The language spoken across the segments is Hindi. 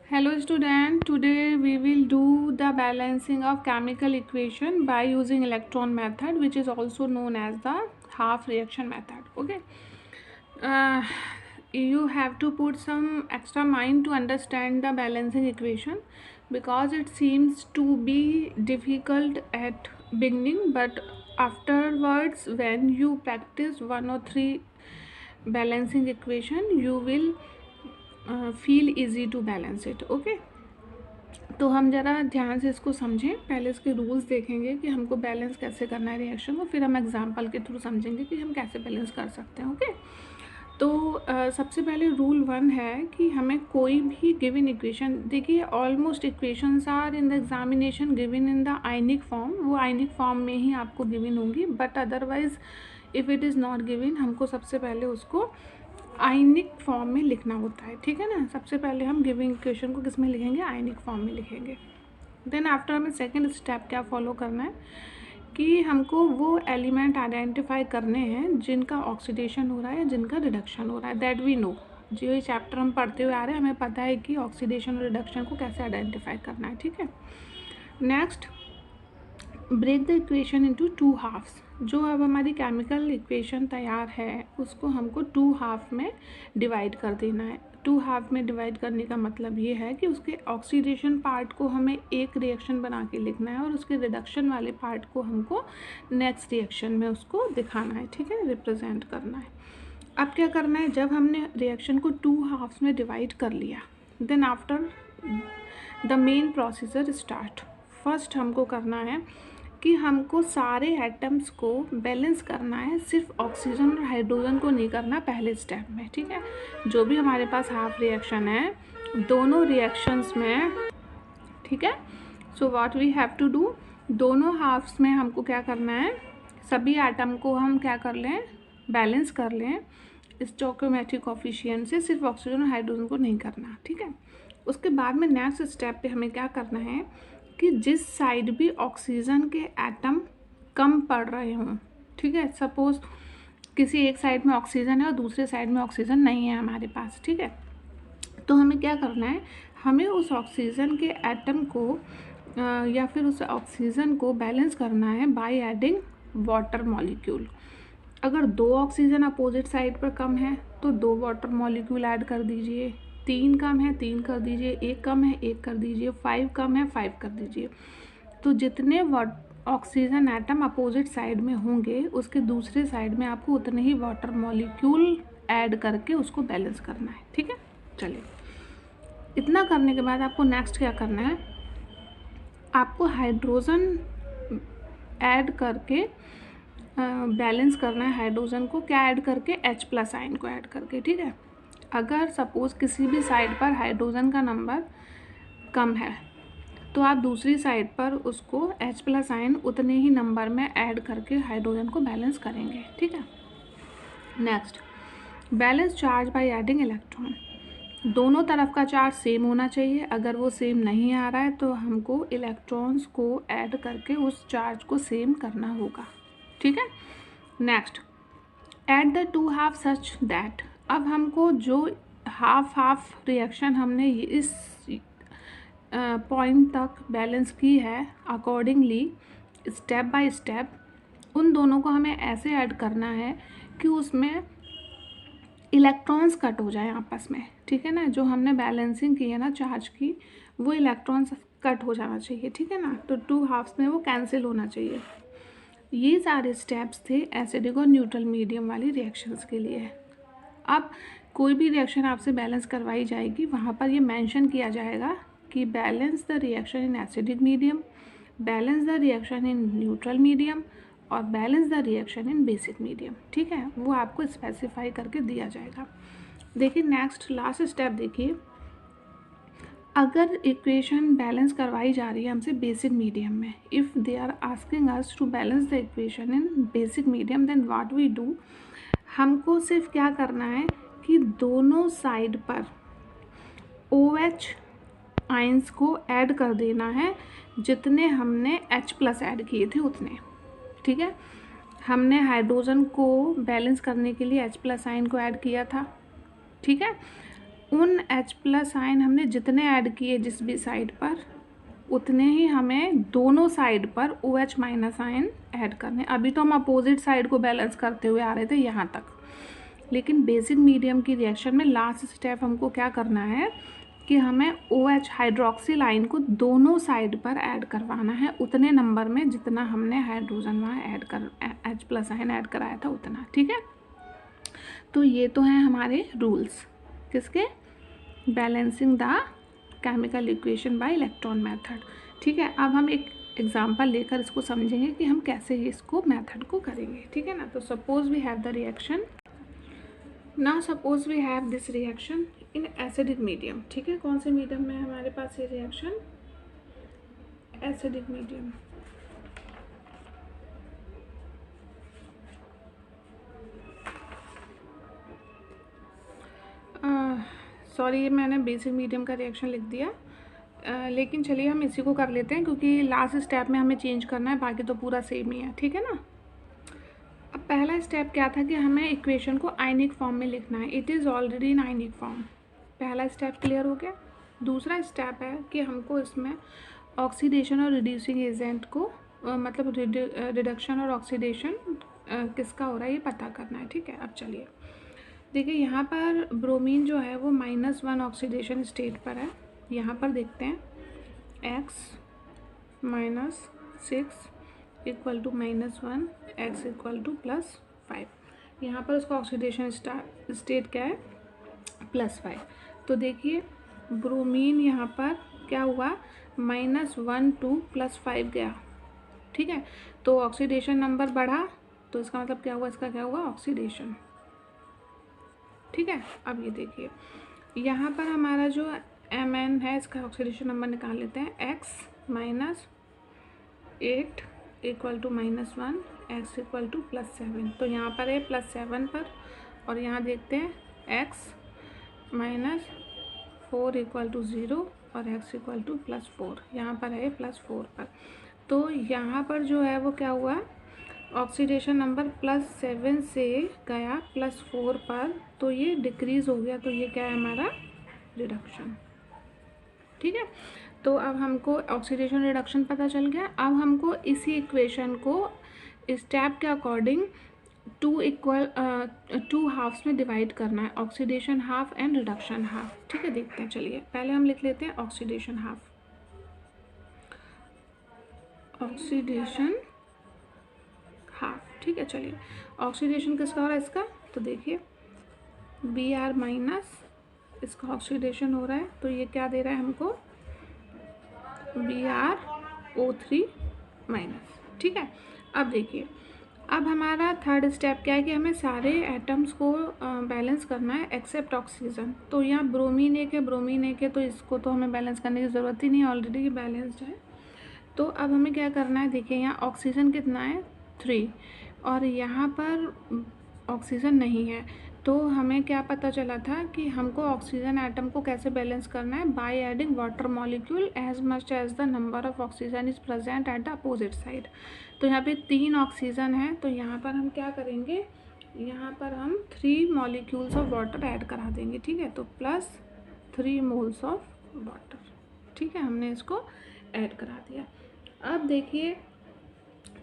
Hello student, today we will do the balancing of chemical equation by using electron method, which is also known as the half reaction method. Okay, uh, you have to put some extra mind to understand the balancing equation because it seems to be difficult at beginning, but afterwards when you practice one or three balancing equation you will feel easy to balance it. Okay, तो हम ज़रा ध्यान से इसको समझें। पहले इसके रूल्स देखेंगे कि हमको बैलेंस कैसे करना है रिएक्शन को, फिर हम एग्जांपल के थ्रू समझेंगे कि हम कैसे बैलेंस कर सकते हैं। ओके, तो सबसे पहले रूल 1 है कि हमें कोई भी गिवन इक्वेशन, देखिए almost equations are in the examination given in the ionic form, वो आयनिक फॉर्म में ही आपको गिवन होंगी, but otherwise if it is not given हमको सबसे पहले उसको आयनिक फॉर्म में लिखना होता है। ठीक है ना, सबसे पहले हम गिविंग इक्वेशन को किस में लिखेंगे, आयनिक फॉर्म में लिखेंगे। देन आफ्टर हमें सेकंड स्टेप क्या फॉलो करना है कि हमको वो एलिमेंट आइडेंटिफाई करने हैं जिनका ऑक्सीडेशन हो रहा है या जिनका रिडक्शन हो रहा है। दैट वी नो, जो ये चैप्टर हम पढ़ते हुए आ रहे हैं हमें पता है कि ऑक्सीडेशन और रिडक्शन को कैसे आइडेंटिफाई करना है। ठीक है, next break the equation into 2 halves. जो अब हमारी केमिकल इक्वेशन तैयार है उसको हमको 2 हाफ में डिवाइड कर देना है। 2 हाफ में डिवाइड करने का मतलब ये है कि उसके ऑक्सीडेशन पार्ट को हमें एक रिएक्शन बना के लिखना है और उसके रिडक्शन वाले पार्ट को हमको नेक्स्ट रिएक्शन में उसको दिखाना है। ठीक है, रिप्रेजेंट करना है। अब क्या करना है, जब हमने रिएक्शन को 2 हाफ्स में डिवाइड कर लिया, then after the main procedure start. First हमको करना है कि हमको सारे एटम्स को बैलेंस करना है, सिर्फ ऑक्सीजन और हाइड्रोजन को नहीं करना पहले स्टेप में। ठीक है, जो भी हमारे पास हाफ रिएक्शन है दोनों रिएक्शंस में, ठीक है, so what we have to do, दोनों हाफ्स में हमको क्या करना है, सभी एटम को हम क्या कर लें, बैलेंस कर लें स्टोइकोमेट्रिक कोफिशिएंट से, सिर्फ ऑक्सीजन और हाइड्रोजन को नहीं करना। ठीक है, उसके बाद में नेक्स्ट स्टेप पे हमें क्या करना है कि जिस साइड भी ऑक्सीजन के एटम कम पड़ रहे हों, ठीक है, सपोज किसी एक साइड में ऑक्सीजन है और दूसरे साइड में ऑक्सीजन नहीं है हमारे पास, ठीक है, तो हमें क्या करना है, हमें उस ऑक्सीजन के एटम को या फिर उस ऑक्सीजन को बैलेंस करना है बाय एडिंग वाटर मॉलिक्यूल। अगर 2 ऑक्सीजन अपोजिट साइड पर कम है तो 2 वाटर मॉलिक्यूल ऐड कर दीजिए, 3 कम है 3 कर दीजिए, 1 कम है 1 कर दीजिए, 5 कम है 5 कर दीजिए। तो जितने ऑक्सीजन एटम अपोजिट साइड में होंगे उसके दूसरे साइड में आपको उतने ही वाटर मॉलिक्यूल ऐड करके उसको बैलेंस करना है। ठीक है, चलिए, इतना करने के बाद आपको नेक्स्ट क्या करना है, आपको हाइड्रोजन ऐड करके बैलेंस करना है। हाइड्रोजन को क्या ऐड करके, H+ आयन को ऐड करके। ठीक है, अगर सपोज किसी भी साइड पर हाइड्रोजन का नंबर कम है तो आप दूसरी साइड पर उसको H+ आयन उतने ही नंबर में ऐड करके हाइड्रोजन को बैलेंस करेंगे। ठीक है, next balance charge by adding electron. दोनों तरफ का चार्ज सेम होना चाहिए, अगर वो सेम नहीं आ रहा है तो हमको इलेक्ट्रॉन्स को ऐड करके उस चार्ज को सेम करना होगा। ठीक है, next at the 2 half such that. अब हमको जो हाफ रिएक्शन हमने इस पॉइंट तक बैलेंस की है, अकॉर्डिंगली स्टेप बाय स्टेप उन दोनों को हमें ऐसे ऐड करना है कि उसमें इलेक्ट्रॉन्स कट हो जाए आपस में। ठीक है ना, जो हमने बैलेंसिंग की है ना चार्ज की, वो इलेक्ट्रॉन्स कट हो जाना चाहिए। ठीक है ना, तो 2 हाफ्स में वो कैंसिल होना चाहिए। ये सारे स्टेप्स थे एसिडिक और न्यूट्रल मीडियम वाली रिएक्शंस के लिए। अब कोई भी रिएक्शन आपसे बैलेंस करवाई जाएगी वहाँ पर ये मेंशन किया जाएगा कि balance the reaction in acidic medium, balance the reaction in neutral medium और balance the reaction in basic medium. ठीक है, वो आपको स्पेसिफाई करके दिया जाएगा। देखिए नेक्स्ट लास्ट स्टेप देखिए, अगर इक्वेशन बैलेंस करवाई जा रही है हमसे बेसिक मीडियम में, if they are asking us to balance the equation in basic medium, then what we do, हमको सिर्फ क्या करना है कि दोनों साइड पर OH आयंस को ऐड कर देना है, जितने हमने H+ ऐड किए थे उतने। ठीक है, हमने हाइड्रोजन को बैलेंस करने के लिए H+ आयन को ऐड किया था। ठीक है, उन H प्लस आयन हमने जितने ऐड किए जिस भी साइड पर, उतने ही हमें दोनों साइड पर OH माइनस आयन ऐड करने। अभी तो हम अपोजिट साइड को बैलेंस करते हुए आ रहे थे यहाँ तक, लेकिन बेसिक मीडियम की रिएक्शन में लास्ट स्टेप हमको क्या करना है कि हमें OH हाइड्रोक्सिल आयन को दोनों साइड पर ऐड करवाना है, उतने नंबर में जितना हमने हाइड्रोजन वहाँ ऐड कर H प्लस आयन ऐड कराया था उतना। ठीक है, तो ये तो हैं हमारे रूल्स किसके, balancing the chemical equation by electron method. ठीक है, अब हम एक एग्जांपल लेकर इसको समझेंगे कि हम कैसे इसको मेथड को करेंगे। ठीक है ना, तो suppose we have the reaction, now suppose we have this reaction in acidic medium. ठीक है, कौन से मीडियम में हमारे पास ये रिएक्शन, एसिडिक मीडियम। सॉरी मैंने बेसिक मीडियम का रिएक्शन लिख दिया, लेकिन चलिए हम इसी को कर लेते हैं क्योंकि लास्ट स्टेप में हमें चेंज करना है, बाकी तो पूरा सेम ही है। ठीक है ना, अब पहला स्टेप क्या था कि हमें इक्वेशन को आयनिक फॉर्म में लिखना है। It is already in ionic form, पहला स्टेप क्लियर हो गया। दूसरा स्टेप है कि हमको इसमें ऑक्सीडेशन और रिड्यूसिंग एजेंट को मतलब रिडक्शन और ऑक्सीडेशन किसका हो रहा है ये पता करना है। ठीक है, अब चलिए देखिए, यहाँ पर ब्रोमीन जो है वो -1 ऑक्सीडेशन स्टेट पर है। यहाँ पर देखते हैं x -6 equal to -1, x equal to +5। यहाँ पर उसका ऑक्सीडेशन स्टेट क्या है, +5। तो देखिए ब्रोमीन यहाँ पर क्या हुआ, -1 to +5 गया। ठीक है, तो ऑक्सीडेशन नंबर बढ़ा, तो इसका मतलब क्या हुआ, इसका क्या हुआ, ऑक्सीडेशन। ठीक है, अब ये देखिए यहाँ पर हमारा जो Mn है इसका ऑक्सीडेशन नंबर निकाल लेते हैं, x -8 equal to -1, x equal to +7। तो यहाँ पर है +7 पर, और यहाँ देखते हैं x -4 इक्वल टू 0 और x इक्वल टू +4, यहाँ पर है +4 पर। तो यहाँ पर जो है वो क्या हुआ, ऑक्सीडेशन नंबर +7 से गया +4 पर, तो ये डिक्रीज़ हो गया, तो ये क्या है हमारा, रिडक्शन। ठीक है, तो अब हमको ऑक्सीडेशन रिडक्शन पता चल गया। अब हमको इसी इक्वेशन को स्टेप के अकॉर्डिंग टू हाफ्स में डिवाइड करना है, oxidation half and reduction half. ठीक है, देखते हैं, चलिए पहले हम लिख लेते हैं ऑक्सीडेशन हाफ। ऑक्सीडेशन हाफ, ठीक है, चलिए ऑक्सीडेशन किसका हो रहा है इसका, तो देखिए Br- इसका ऑक्सीडेशन हो रहा है, तो ये क्या दे रहा है हमको, BrO3-। ठीक है, अब देखिए, अब हमारा थर्ड स्टेप क्या है कि हमें सारे एटम्स को बैलेंस करना है एक्सेप्ट ऑक्सीजन। तो यहाँ ब्रोमीन एक है, तो इसको तो हमें बैलेंस करने की ज़रूरत ही नहीं, ऑलरेडी बैलेंस्ड है। तो अब हमें क्या करना है, देखिए यहाँ ऑक्सीजन कितना है, 3, और यहाँ पर ऑक्सीजन नहीं है। तो हमें क्या पता चला था कि हमको ऑक्सीजन एटम को कैसे बैलेंस करना है, by adding water molecule as much as the number of oxygen is present at the opposite side. तो यहाँ पे 3 ऑक्सीजन है, तो यहाँ पर हम क्या करेंगे, यहाँ पर हम 3 मॉलिक्यूल्स ऑफ वाटर ऐड करा देंगे। ठीक है, तो +3 मोल्स ऑफ वाटर। ठीक है, हमने इसको ऐड करा दिया। अब देखिए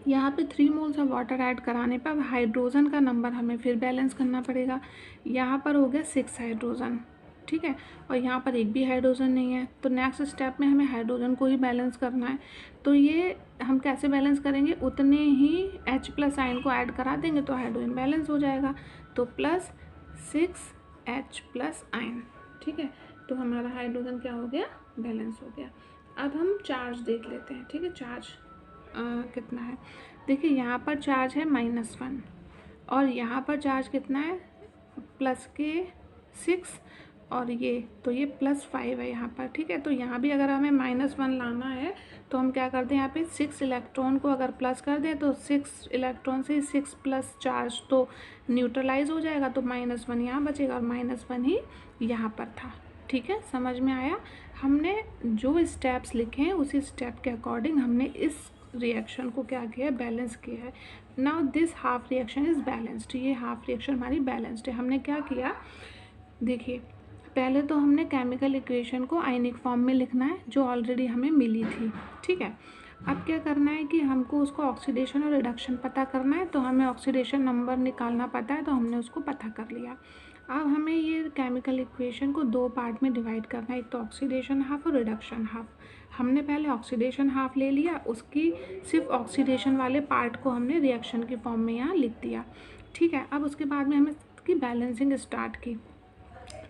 यहाँ पे 3 मोल्स ऑफ वाटर ऐड कराने पर हाइड्रोजन का नंबर हमें फिर बैलेंस करना पड़ेगा। यहाँ पर हो गया 6 हाइड्रोजन। ठीक है, और यहाँ पर एक भी हाइड्रोजन नहीं है, तो नेक्स्ट स्टेप में हमें हाइड्रोजन को ही बैलेंस करना है। तो ये हम कैसे बैलेंस करेंगे, उतने ही H+ आयन को ऐड करा देंगे तो हाइड्रोजन बैलेंस हो जाएगा, तो +6H+ आयन। ठीक है, तो हमारा हाइड्रोजन क्या हो गया, बैलेंस हो गया। अब हम चार्ज देख लेते हैं। ठीक है, चार्ज कितना है, देखिए यहाँ पर चार्ज है -1, और यहाँ पर चार्ज कितना है, +6, और ये तो ये +5 है यहाँ पर। ठीक है, तो यहाँ भी अगर हमें -1 लाना है तो हम क्या करते हैं, यहाँ पे 6 इलेक्ट्रॉन को अगर प्लस कर दें तो 6 इलेक्ट्रॉन से 6+ चार्ज तो न्यूट्रलाइज हो जाएगा, तो -1 यहाँ बचेगा और -1 ही यहाँ पर था। ठीक है, समझ में आया, हमने जो स्टेप्स लिखे हैं उसी स्टेप के अकॉर्डिंग हमने इस रिएक्शन को क्या किया है, बैलेंस किया है। Now this half reaction is balanced, ये हाफ रिएक्शन हमारी बैलेंस्ड है। हमने क्या किया, देखिए पहले तो हमने केमिकल इक्वेशन को आयनिक फॉर्म में लिखना है जो ऑलरेडी हमें मिली थी, ठीक है। अब क्या करना है कि हमको उसको ऑक्सीडेशन और रिडक्शन पता करना है, तो हमें ऑक्सीडेशन नंबर निकालना पता है, तो हमने उसको पता कर लिया। अब हमें ये केमिकल इक्वेशन को दो पार्ट में डिवाइड करना है, एक तो ऑक्सीडेशन हाफ और रिडक्शन हाफ। हमने पहले ऑक्सीडेशन हाफ ले लिया, उसकी सिर्फ ऑक्सीडेशन वाले पार्ट को हमने रिएक्शन की फॉर्म में यहाँ लिख दिया, ठीक है। अब उसके बाद में हमें इसकी बैलेंसिंग स्टार्ट की।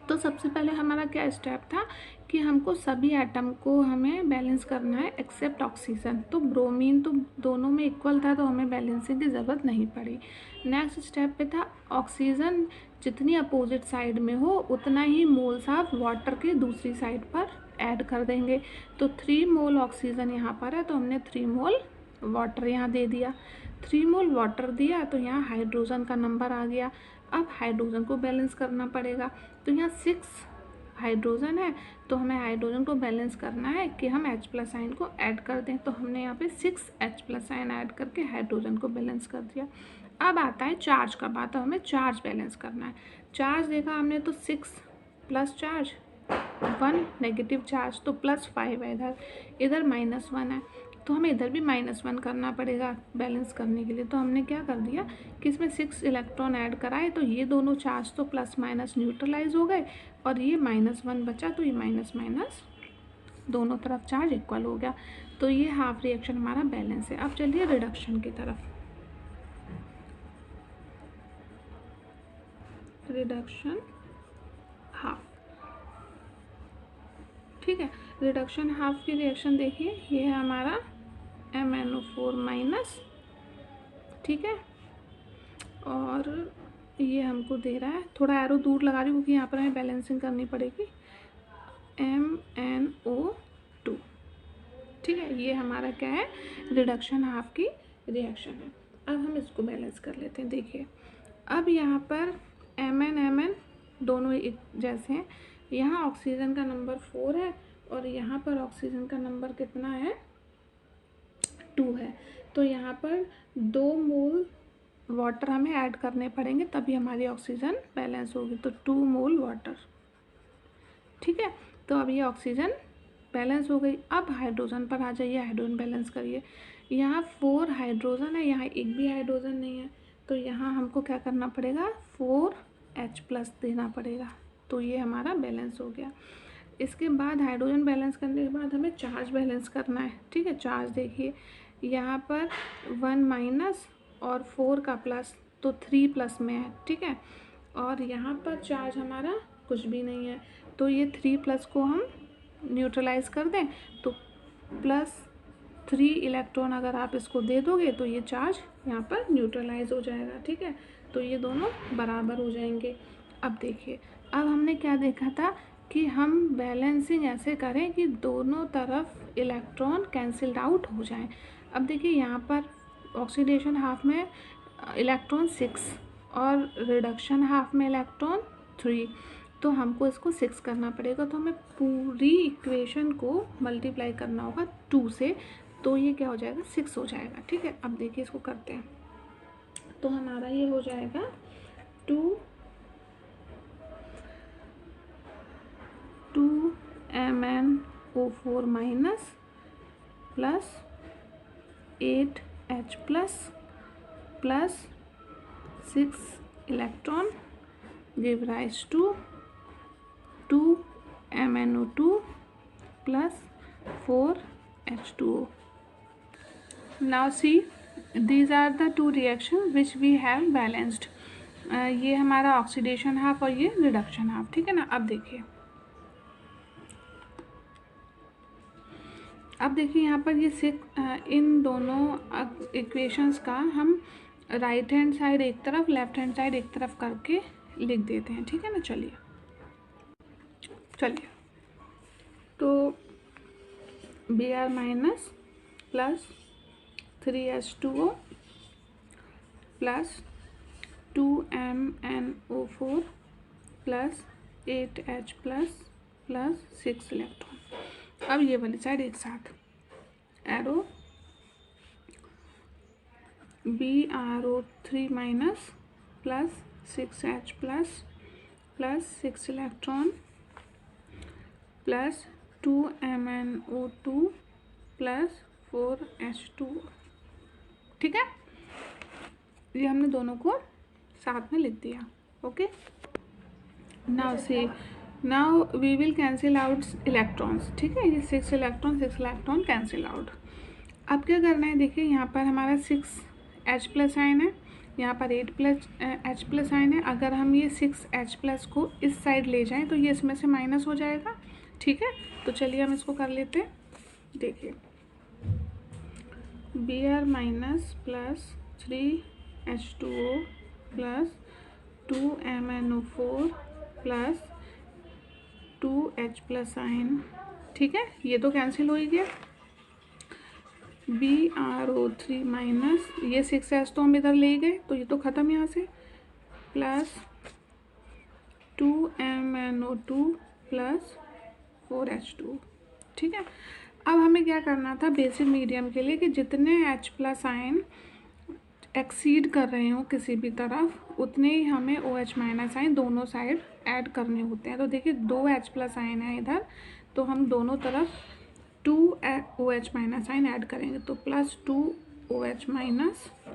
तो सबसे पहले हमारा क्या स्टेप था कि हमको सभी एटम को हमें बैलेंस करना है एक्सेप्ट ऑक्सीजन। तो ब्रोमीन तो दोनों में इक्वल था, तो हमें बैलेंसिंग की ज़रूरत नहीं पड़ी। नेक्स्ट स्टेप पे था ऑक्सीजन जितनी अपोजिट साइड में हो उतना ही मोल्स आप वाटर के दूसरी साइड पर ऐड कर देंगे। तो 3 मोल ऑक्सीजन यहाँ पर है, तो हमने 3 मोल वाटर यहाँ दे दिया। 3 मोल वाटर दिया तो यहाँ हाइड्रोजन का नंबर आ गया। अब हाइड्रोजन को बैलेंस करना पड़ेगा, तो यहाँ 6 हाइड्रोजन है, तो हमें हाइड्रोजन को बैलेंस करना है कि हम H+ आयन को ऐड कर दें। तो हमने यहाँ पे 6 H+ आयन ऐड करके हाइड्रोजन को बैलेंस कर दिया। अब आता है चार्ज का बात, तो हमें चार्ज बैलेंस करना है। चार्ज देखा हमने तो 6 प्लस चार्ज 1 नेगेटिव चार्ज, तो +5 है इधर, इधर -1 है, तो हमें इधर भी -1 करना पड़ेगा बैलेंस करने के लिए। तो हमने क्या कर दिया कि इसमें 6 इलेक्ट्रॉन ऐड कराए, तो ये दोनों चार्ज तो प्लस माइनस न्यूट्रलाइज हो गए और ये -1 बचा, तो ये माइनस माइनस दोनों तरफ चार्ज इक्वल हो गया। तो ये हाफ रिएक्शन हमारा बैलेंस है। अब चलिए रिडक्शन की तरफ। रिडक्शन हाफ, ठीक है। रिडक्शन हाफ की रिएक्शन देखिए, ये है हमारा MnO4-, ठीक है, और ये हमको दे रहा है, थोड़ा एरो दूर लगा रही हूँ क्योंकि यहाँ पर हमें बैलेंसिंग करनी पड़ेगी, MnO2, ठीक है। ये हमारा क्या है, रिडक्शन हाफ की रिएक्शन है। अब हम इसको बैलेंस कर लेते हैं। देखिए अब यहाँ पर Mn दोनों एक जैसे हैं। यहाँ ऑक्सीजन का नंबर 4 है और यहाँ पर ऑक्सीजन का नंबर कितना है, 2 है। तो यहाँ पर 2 मोल वाटर हमें ऐड करने पड़ेंगे, तभी हमारी ऑक्सीजन बैलेंस होगी। तो 2 मोल वाटर, ठीक है। तो अब ये ऑक्सीजन बैलेंस हो गई। अब हाइड्रोजन पर आ जाइए, हाइड्रोजन बैलेंस करिए। यहाँ 4 हाइड्रोजन है, यहाँ एक भी हाइड्रोजन नहीं है, तो यहाँ हमको क्या करना पड़ेगा, 4H+ देना पड़ेगा। तो ये हमारा बैलेंस हो गया। इसके बाद हाइड्रोजन बैलेंस करने के बाद हमें चार्ज बैलेंस करना है, ठीक है। चार्ज देखिए यहाँ पर 1- और 4 का प्लस, तो 3+ में है, ठीक है। और यहाँ पर चार्ज हमारा कुछ भी नहीं है, तो ये 3+ को हम न्यूट्रलाइज कर दें, तो +3 इलेक्ट्रॉन अगर आप इसको दे दोगे तो ये चार्ज यहाँ पर न्यूट्रलाइज हो जाएगा, ठीक है। तो ये दोनों बराबर हो जाएंगे। अब देखिए, अब हमने क्या देखा था कि हम बैलेंसिंग ऐसे करें कि दोनों तरफ इलेक्ट्रॉन कैंसिल्ड आउट हो जाएं। अब देखिए यहाँ पर ऑक्सीडेशन हाफ में इलेक्ट्रॉन 6 और रिडक्शन हाफ में इलेक्ट्रॉन 3, तो हमको इसको 6 करना पड़ेगा। तो हमें पूरी इक्वेशन को मल्टीप्लाई करना होगा 2 से, तो ये क्या हो जाएगा, 6 हो जाएगा, ठीक है। अब देखिए इसको करते हैं, तो हमारा ये हो जाएगा 2 MnO4- plus 8H+ plus 6 electron give rise to 2 MnO2 plus 4H2O. Now see, these are the two reactions which we have balanced. ये हमारा ऑक्सीडेशन हाफ और ये रिडक्शन हाफ, ठीक है ना। अब देखिए यहाँ पर ये इन दोनों इक्वेशंस का हम राइट हैंड साइड एक तरफ, लेफ्ट हैंड साइड एक तरफ करके लिख देते हैं, ठीक है ना। चलिए तो Br- plus 3H2O plus 2MnO4 plus 8H+ plus 6 electron. अब ये वाली साइड एक साथ, arrow Bro3- plus 6H+ plus 6 electron plus 2MnO2 plus 4H2O। ठीक है, ये हमने दोनों को साथ में लिख दिया। Okay, now see, now we will cancel out electrons. ठीक है, ये 6 इलेक्ट्रॉन कैंसिल आउट। अब क्या करना है, देखिए यहाँ पर हमारा 6H+ आयन है, यहाँ पर 8H+ आयन है। अगर हम ये 6H+ को इस साइड ले जाएं तो ये इसमें से माइनस हो जाएगा। ठीक है, तो चलिए हम इसको कर लेते हैं। देखिए Br minus plus 3H2O plus 2MnO4 plus 2H+ ion. ठीक है, ये तो कैंसिल हो ही गया। BrO3 माइनस ये 6H तो हम इधर ले गए तो ये तो ख़त्म यहाँ से, प्लस 2MnO2 प्लस 4H2। ठीक है, अब हमें क्या करना था बेसिक मीडियम के लिए कि जितने H+ आयन एक्सीड कर रहे हो किसी भी तरफ उतने ही हमें OH- आयन दोनों साइड ऐड करने होते हैं। तो देखिए 2 H+ आयन है इधर, तो हम दोनों तरफ 2 OH- आयन ऐड करेंगे, तो प्लस 2 OH-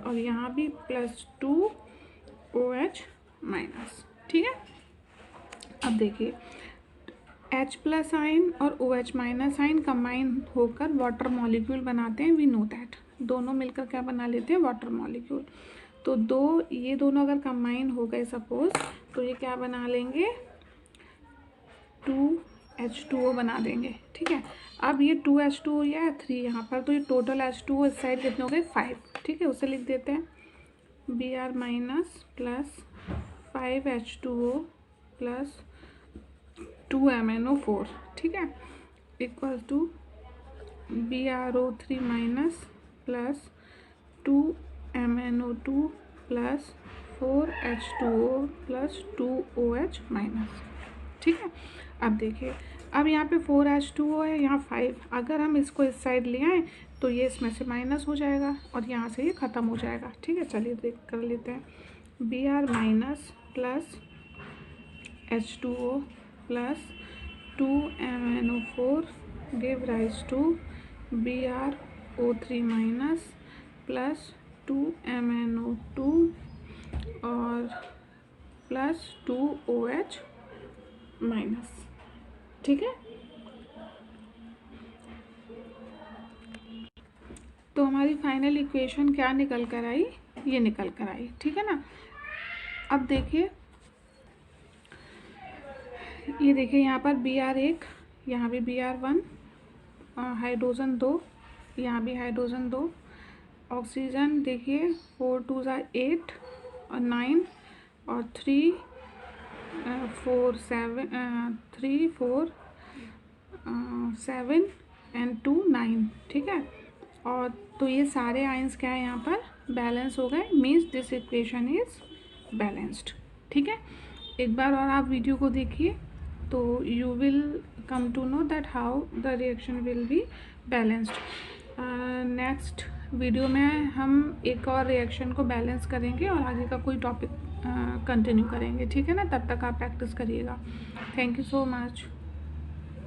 और यहाँ भी प्लस 2 OH-। ठीक है, अब देखिए H+ आयन और OH- आयन कंबाइन होकर वाटर मॉलिक्यूल बनाते हैं। वी नो दैट, दोनों मिलकर क्या बना लेते हैं, वाटर मॉलिक्यूल। तो ये दोनों अगर कंबाइन हो गए सपोज, तो ये क्या बना लेंगे, 2H2O बना देंगे। ठीक है, अब ये 2H2O या 3 यहाँ पर, तो ये टोटल H2O इस साइड कितने हो गए, 5। ठीक है, उसे लिख देते हैं Br minus plus 5H2O plus 2MnO4। ठीक है, equal to BrO3 minus plus 2MnO2 plus 4H2O plus 2OH-। ठीक है, अब देखिए, अब यहाँ पे 4H2O है, यहाँ 5। अगर हम इसको इस साइड ले आए तो ये इसमें से माइनस हो जाएगा और यहाँ से ये ख़त्म हो जाएगा। ठीक है, चलिए देख कर लेते हैं। Br minus plus H2O plus 2MnO4 give rise to BrO3 minus plus 2MnO2 और प्लस 2OH-। ठीक है, तो हमारी फाइनल इक्वेशन क्या निकल कर आई, ये निकल कर आई। ठीक है ना, अब देखिए, ये देखिए यहाँ पर Br1, यहाँ भी Br1, हाइड्रोजन 2, यहाँ भी हाइड्रोजन 2, ऑक्सीजन देखिए 4 2 8 और 9 और 3 4 7 एंड 2 9। ठीक है, और तो ये सारे आयंस क्या है यहाँ पर बैलेंस हो गए, means this equation is balanced. ठीक है, एक बार और आप वीडियो को देखिए तो you will come to know that how the reaction will be balanced. Next video में हम एक और रिएक्शन को बैलेंस करेंगे और आगे का कोई टॉपिक कंटिन्यू करेंगे। ठीक है ना, तब तक आप प्रैक्टिस करिएगा। Thank you so much.